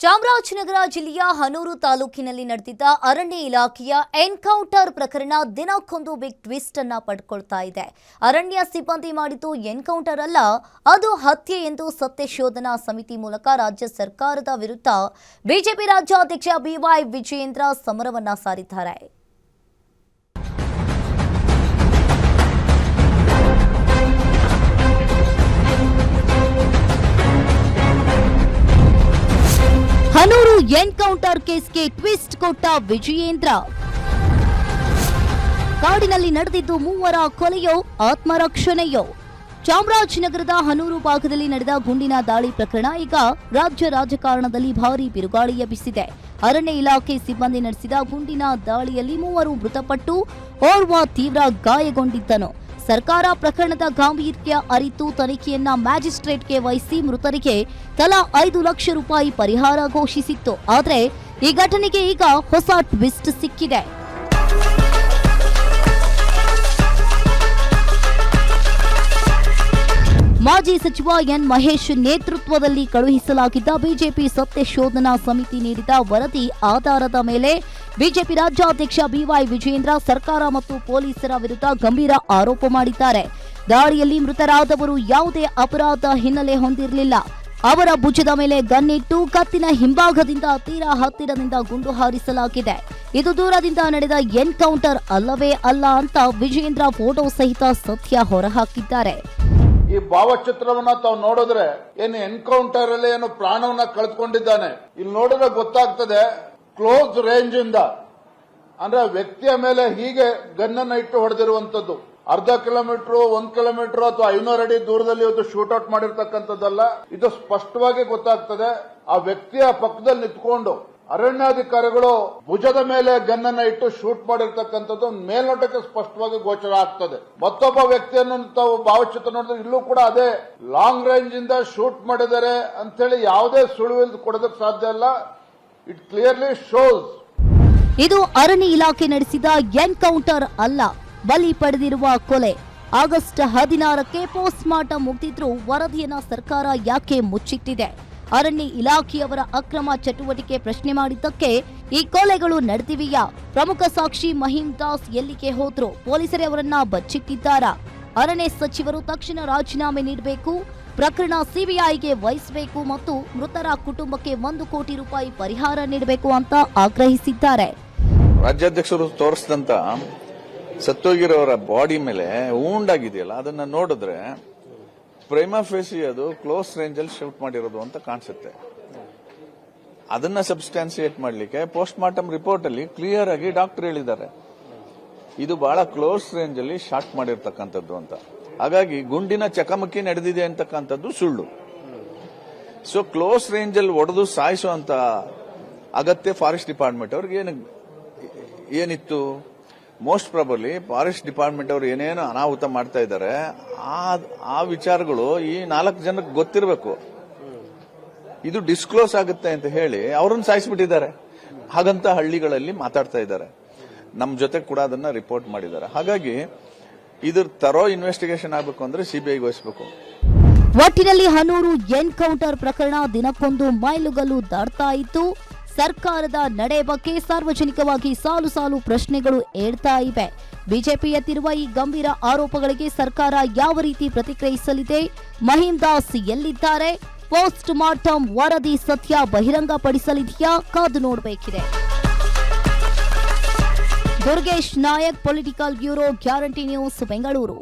ಚಾಮರಾಜನಗರ ಜಿಲ್ಲೆಯ ಹನೂರು ತಾಲೂಕಿನಲ್ಲಿ ನಡೆದಿದ್ದ ಅರಣ್ಯ ಇಲಾಖೆಯ ಎನ್ಕೌಂಟರ್ ಪ್ರಕರಣ ದಿನಕ್ಕೊಂದು ಬಿಗ್ ಟ್ವಿಸ್ಟ್ ಅನ್ನ ಪಡ್ಕೊಳ್ತಾ ಇದೆ. ಅರಣ್ಯ ಸಿಬ್ಬಂದಿ ಮಾಡಿದ್ದು ಎನ್ಕೌಂಟರ್ ಅಲ್ಲ, ಅದು ಹತ್ಯೆ ಎಂದು ಸತ್ಯ ಶೋಧನಾ ಸಮಿತಿ ಮೂಲಕ ರಾಜ್ಯ ಸರ್ಕಾರದ ವಿರುದ್ಧ ಬಿಜೆಪಿ ರಾಜ್ಯಾಧ್ಯಕ್ಷ ಬಿವೈ ವಿಜಯೇಂದ್ರ ಸಮರವನ್ನ ಸಾರಿದ್ದಾರೆ. ಹನೂರು ಎನ್ಕೌಂಟರ್ ಕೇಸ್ಗೆ ಟ್ವಿಸ್ಟ್ ಕೊಟ್ಟ ವಿಜಯೇಂದ್ರ. ಕಾಡಿನಲ್ಲಿ ನಡೆದಿದ್ದು ಮೂವರ ಕೊಲೆಯೋ ಆತ್ಮರಕ್ಷಣೆಯೋ? ಚಾಮರಾಜನಗರದ ಹನೂರು ಭಾಗದಲ್ಲಿ ನಡೆದ ಗುಂಡಿನ ದಾಳಿ ಪ್ರಕರಣ ಈಗ ರಾಜ್ಯ ರಾಜಕಾರಣದಲ್ಲಿ ಭಾರೀ ಬಿರುಗಾಳಿ ಎಬ್ಬಿಸಿದೆ. ಅರಣ್ಯ ಇಲಾಖೆ ಸಿಬ್ಬಂದಿ ನಡೆಸಿದ ಗುಂಡಿನ ದಾಳಿಯಲ್ಲಿ ಮೂವರು ಮೃತಪಟ್ಟು ಓರ್ವ ತೀವ್ರ ಗಾಯಗೊಂಡಿದ್ದನು. ಸರ್ಕಾರ ಪ್ರಕರಣದ ಗಾಂಭೀರ್ಯ ಅರಿತು ತನಿಖೆಯನ್ನ ಮ್ಯಾಜಿಸ್ಟ್ರೇಟ್ಗೆ ವಹಿಸಿ ಮೃತರಿಗೆ ತಲಾ 5 ಲಕ್ಷ ರೂಪಾಯಿ ಪರಿಹಾರ ಘೋಷಿಸಿತ್ತು. ಆದರೆ ಈ ಘಟನೆಗೆ ಈಗ ಹೊಸ ಟ್ವಿಸ್ಟ್ ಸಿಕ್ಕಿದೆ. ಮಾಜಿ ಸಚಿವ ಎನ್ ಮಹೇಶ್ ನೇತೃತ್ವದಲ್ಲಿ ಕಳುಹಿಸಲಾಗಿದ್ದ ಬಿಜೆಪಿ ಸತ್ಯ ಶೋಧನಾ ಸಮಿತಿ ನೀಡಿದ ವರದಿ ಆಧಾರದ ಮೇಲೆ ಬಿಜೆಪಿ ರಾಜ್ಯಾಧ್ಯಕ್ಷ ಬಿವೈ ವಿಜಯೇಂದ್ರ ಸರ್ಕಾರ ಮತ್ತು ಪೊಲೀಸರ ವಿರುದ್ಧ ಗಂಭೀರ ಆರೋಪ ಮಾಡಿದ್ದಾರೆ. ದಾಳಿಯಲ್ಲಿ ಮೃತರಾದವರು ಯಾವುದೇ ಅಪರಾಧ ಹಿನ್ನೆಲೆ ಹೊಂದಿರಲಿಲ್ಲ. ಅವರ ಭುಜದ ಮೇಲೆ ಗನ್ನಿಟ್ಟು ಕತ್ತಿನ ಹಿಂಭಾಗದಿಂದ ತೀರಾ ಹತ್ತಿರದಿಂದ ಗುಂಡು ಹಾರಿಸಲಾಗಿದೆ. ಇದು ದೂರದಿಂದ ನಡೆದ ಎನ್ಕೌಂಟರ್ ಅಲ್ಲವೇ ಅಲ್ಲ ಅಂತ ವಿಜಯೇಂದ್ರ ಫೋಟೋ ಸಹಿತ ಸತ್ಯ ಹೊರಹಾಕಿದ್ದಾರೆ. ಈ ಭಾವಚಿತ್ರವನ್ನ ತಾವು ನೋಡಿದ್ರೆ ಏನು ಎನ್ಕೌಂಟರ್ ಅಲ್ಲಿ ಏನು ಪ್ರಾಣವನ್ನ ಕಳೆದುಕೊಂಡಿದ್ದಾನೆ. ಇಲ್ಲಿ ನೋಡಿದ್ರೆ ಗೊತ್ತಾಗ್ತದೆ ಕ್ಲೋಸ್ ರೇಂಜ್ ಇಂದ ಅಂದ್ರೆ ವ್ಯಕ್ತಿಯ ಮೇಲೆ ಹೀಗೆ ಗನ್ನನ್ನ ಇಟ್ಟು ಹೊಡೆದಿರುವಂತದ್ದು. ಅರ್ಧ ಕಿಲೋಮೀಟರ್ 1 ಕಿಲೋಮೀಟರ್ ಅಥವಾ 500 ಅಡಿ ದೂರದಲ್ಲಿ ಇದು ಶೂಟ್ಔಟ್ ಮಾಡಿರ್ತಕ್ಕಂಥದ್ದಲ್ಲ. ಇದು ಸ್ಪಷ್ಟವಾಗಿ ಗೊತ್ತಾಗ್ತದೆ. ಆ ವ್ಯಕ್ತಿಯ ಪಕ್ಕದಲ್ಲಿ ನಿಂತ್ಕೊಂಡು ಅರಣ್ಯಾಧಿಕಾರಿಗಳು ಭುಜದ ಮೇಲೆ ಗನ್ನನ್ನ ಇಟ್ಟು ಶೂಟ್ ಮಾಡಿರ್ತಕ್ಕಂಥದ್ದು ಮೇಲ್ನೋಟಕ್ಕೆ ಸ್ಪಷ್ಟವಾಗಿ ಗೋಚರ ಆಗ್ತದೆ. ಮತ್ತೊಬ್ಬ ವ್ಯಕ್ತಿಯನ್ನು ತಾವು ಭಾವಚಿತ್ರ ನೋಡಿದ್ರೆ ಇಲ್ಲೂ ಕೂಡ ಅದೇ ಲಾಂಗ್ ರೇಂಜ್ ಇಂದ ಶೂಟ್ ಮಾಡಿದ್ದಾರೆ ಅಂತೇಳಿ ಯಾವುದೇ ಸುಳಿವು ಕೊಡೋದಕ್ಕೆ ಸಾಧ್ಯ ಇಲ್ಲ. ಇಟ್ ಕ್ಲಿಯರ್ಲಿ ಶೋಸ್ ಇದು ಅರಣ್ಯ ಇಲಾಖೆ ನಡೆಸಿದ ಎನ್ಕೌಂಟರ್ ಅಲ್ಲ, ಬಲಿ ಪಡೆದಿರುವ ಕೊಲೆ. ಆಗಸ್ಟ್ 16ಕ್ಕೆ ಪೋಸ್ಟ್ ಮಾರ್ಟಂ ಮುಗಿದಿದ್ರೂ ವರದಿಯನ್ನ ಸರ್ಕಾರ ಯಾಕೆ ಮುಚ್ಚಿಟ್ಟಿದೆ? ಅರಣ್ಯ ಇಲಾಖೆಯವರ ಅಕ್ರಮ ಚಟುವಟಿಕೆ ಪ್ರಶ್ನೆ ಮಾಡಿದ್ದಕ್ಕೆ ಈ ಕೊಲೆಗಳು ನಡೆದಿವೆಯಾ? ಪ್ರಮುಖ ಸಾಕ್ಷಿ ಮಹೀಂ ದಾಸ್ ಎಲ್ಲಿಗೆ ಹೋದ್ರು? ಪೊಲೀಸರೇ ಅವರನ್ನ ಬಚ್ಚಿಟ್ಟಿದ್ದಾರಾ? ಅರಣ್ಯ ಸಚಿವರು ತಕ್ಷಣ ರಾಜೀನಾಮೆ ನೀಡಬೇಕು, ಪ್ರಕರಣ ಸಿಬಿಐಗೆ ವಹಿಸಬೇಕು ಮತ್ತು ಮೃತರ ಕುಟುಂಬಕ್ಕೆ 1 ಕೋಟಿ ರೂಪಾಯಿ ಪರಿಹಾರ ನೀಡಬೇಕು ಅಂತ ಆಗ್ರಹಿಸಿದ್ದಾರೆ. ರಾಜ್ಯಾಧ್ಯಕ್ಷರು ತೋರಿಸಿದಂತ ಸತ್ತೋಗಿರೋರ ಬಾಡಿ ಮೇಲೆ ವೂಂಡ್ ಆಗಿದೆಯಲ್ಲ, ಅದನ್ನ ನೋಡಿದ್ರೆ ಪ್ರೈಮಾ ಫೇಸಿ ಅದು ಕ್ಲೋಸ್ ರೇಂಜ್ ಅಲ್ಲಿ ಶೂಟ್ ಮಾಡಿರೋದು ಅಂತ ಕಾಣಿಸುತ್ತೆ. ಅದನ್ನ ಸಬ್ಸ್ಟಾನ್ಸಿಯೇಟ್ ಮಾಡಲಿಕ್ಕೆ ಪೋಸ್ಟ್ ಮಾರ್ಟಮ್ ರಿಪೋರ್ಟ್ ಅಲ್ಲಿ ಕ್ಲಿಯರ್ ಆಗಿ ಡಾಕ್ಟರ್ ಹೇಳಿದ್ದಾರೆ ಇದು ಬಹಳ ಕ್ಲೋಸ್ ರೇಂಜ್ ಅಲ್ಲಿ ಶಾಟ್ ಮಾಡಿರ್ತಕ್ಕಂಥದ್ದು ಅಂತ. ಹಾಗಾಗಿ ಗುಂಡಿನ ಚಕಮಕಿ ನಡೆದಿದೆ ಅಂತಕ್ಕಂಥದ್ದು ಸುಳ್ಳು. ಸೊ ಕ್ಲೋಸ್ ರೇಂಜ್ ಅಲ್ಲಿ ಒಡೆದು ಸಾಯಿಸುವಂತ ಅಗತ್ಯ ಫಾರೆಸ್ಟ್ ಡಿಪಾರ್ಟ್ಮೆಂಟ್ ಅವ್ರಿಗೆ ಏನಿತ್ತು? ಮೋಸ್ಟ್ ಪ್ರಾಬಬ್ಲಿ ಫಾರೆಸ್ಟ್ ಡಿಪಾರ್ಟ್ಮೆಂಟ್ ಅವರು ಏನೇನು ಅನಾಹುತ ಮಾಡ್ತಾ ಇದ್ದಾರೆ ಆ ವಿಚಾರಗಳು ಈ 4 ಜನಕ್ಕೆ ಗೊತ್ತಿರಬೇಕು. ಇದು ಡಿಸ್ಕ್ಲೋಸ್ ಆಗುತ್ತೆ ಅಂತ ಹೇಳಿ ಅವರನ್ನು ಸಾಯಿಸಿಬಿಟ್ಟಿದ್ದಾರೆ. ಹಾಗಂತ ಹಳ್ಳಿಗಳಲ್ಲಿ ಮಾತಾಡ್ತಾ ಇದ್ದಾರೆ. ನಮ್ಮ ಜೊತೆ ಕೂಡ ಅದನ್ನ ರಿಪೋರ್ಟ್ ಮಾಡಿದ್ದಾರೆ. ಹಾಗಾಗಿ ಇದ್ರ ತರೋ ಇನ್ವೆಸ್ಟಿಗೇಷನ್ ಆಗಬೇಕು ಅಂದ್ರೆ ಸಿಬಿಐಗೆ ವಹಿಸಬೇಕು. ಒಟ್ಟಿನಲ್ಲಿ ಹನೂರು ಎನ್ಕೌಂಟರ್ ಪ್ರಕರಣ ದಿನಕ್ಕೊಂದು ಮೈಲುಗಲ್ಲು ದಾಟ್ತಾ ಇತ್ತು. ಸರ್ಕಾರದ ನಡೆ ಬಗ್ಗೆ ಸಾರ್ವಜನಿಕವಾಗಿ ಸಾಲು ಸಾಲು ಪ್ರಶ್ನೆಗಳು ಏಳ್ತಾ ಇವೆ. ಬಿಜೆಪಿ ಎತ್ತಿರುವ ಈ ಗಂಭೀರ ಆರೋಪಗಳಿಗೆ ಸರ್ಕಾರ ಯಾವ ರೀತಿ ಪ್ರತಿಕ್ರಿಯಿಸಲಿದೆ? ಮಹೀಂ ದಾಸ್ ಎಲ್ಲಿದ್ದಾರೆ? ಪೋಸ್ಟ್ ಮಾರ್ಟಂ ವರದಿ ಸತ್ಯ ಬಹಿರಂಗಪಡಿಸಲಿದೆಯಾ? ಕಾದು ನೋಡಬೇಕಿದೆ. Durgesh Nayak, political bureau, guarantee news, Bengaluru.